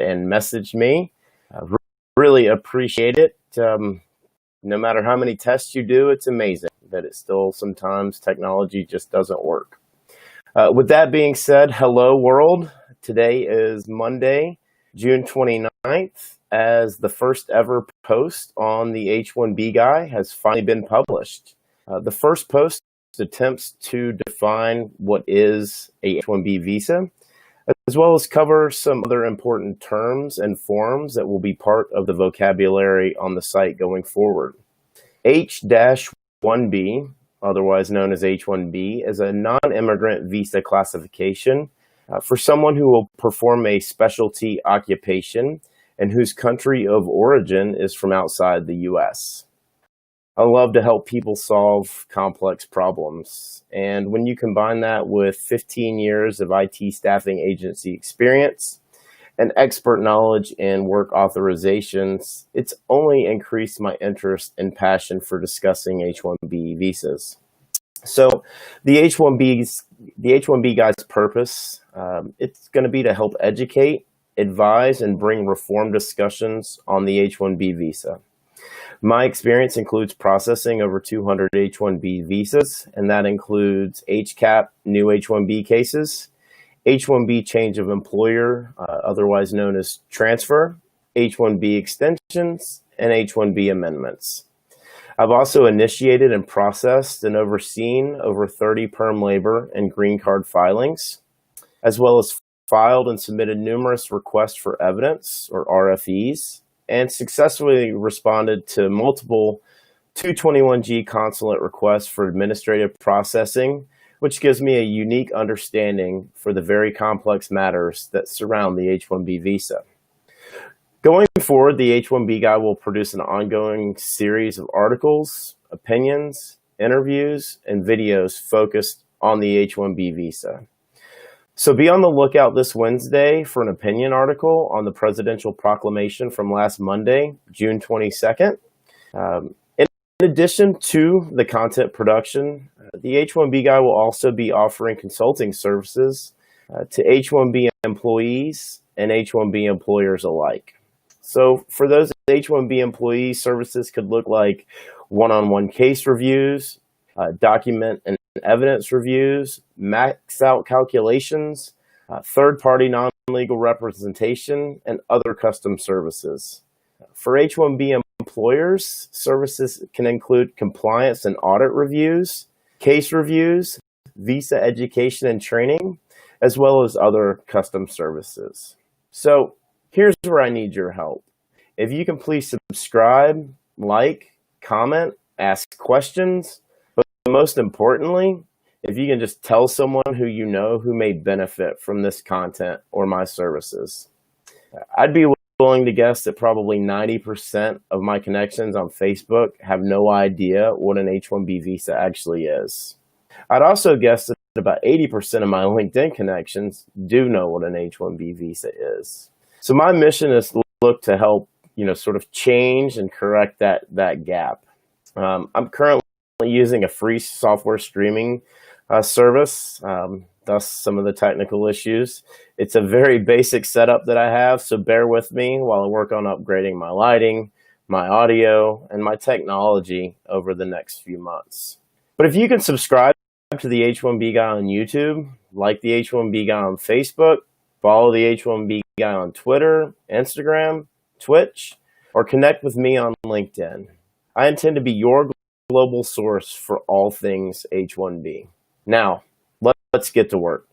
and message me. Really appreciate it. No matter how many tests you do, it's amazing that it still sometimes technology just doesn't work. With that being said, hello world. Today is Monday, June 29th, as the first ever post on the H1B Guy has finally been published. The first post attempts to define what is a H1B visa, as well as cover some other important terms and forms that will be part of the vocabulary on the site going forward. H-1B, otherwise known as H1B, is a non-immigrant visa classification for someone who will perform a specialty occupation and whose country of origin is from outside the U.S. I love to help people solve complex problems. And when you combine that with 15 years of IT staffing agency experience and expert knowledge in work authorizations, it's only increased my interest and passion for discussing H-1B visas. So the H-1B Guy's purpose, it's going to be to help educate, advise, and bring reform discussions on the H-1B visa. My experience includes processing over 200 H-1B visas, and that includes HCAP new H-1B cases, H-1B change of employer, otherwise known as transfer, H-1B extensions, and H-1B amendments. I've also initiated and processed and overseen over 30 perm labor and green card filings, as well as filed and submitted numerous requests for evidence, or RFEs, and successfully responded to multiple 221G consulate requests for administrative processing, which gives me a unique understanding for the very complex matters that surround the H-1B visa. Going forward, the H-1B Guy will produce an ongoing series of articles, opinions, interviews, and videos focused on the H-1B visa. So be on the lookout this Wednesday for an opinion article on the presidential proclamation from last Monday, June 22nd. In addition to the content production, the H-1B Guy will also be offering consulting services to H-1B employees and H-1B employers alike. So for those H-1B employees, services could look like one-on-one case reviews, document and evidence reviews, max out calculations, third-party non-legal representation, and other custom services. For H-1B employers, services can include compliance and audit reviews, case reviews, visa education and training, as well as other custom services. So here's where I need your help. If you can please subscribe, like, comment, ask questions, but most importantly, if you can just tell someone who you know who may benefit from this content or my services. I'd be willing to guess that probably 90% of my connections on Facebook have no idea what an H-1B visa actually is. I'd also guess that about 80% of my LinkedIn connections do know what an H-1B visa is. So my mission is to look to help, sort of change and correct that gap. I'm currently using a free software streaming service, thus some of the technical issues. It's a very basic setup that I have, so bear with me while I work on upgrading my lighting, my audio, and my technology over the next few months. But if you can subscribe to the H1B Guy on YouTube, like the H1B Guy on Facebook, follow the H1B Guy on Twitter, Instagram, Twitch, or connect with me on LinkedIn. I intend to be your global source for all things H1B. Now, let's get to work.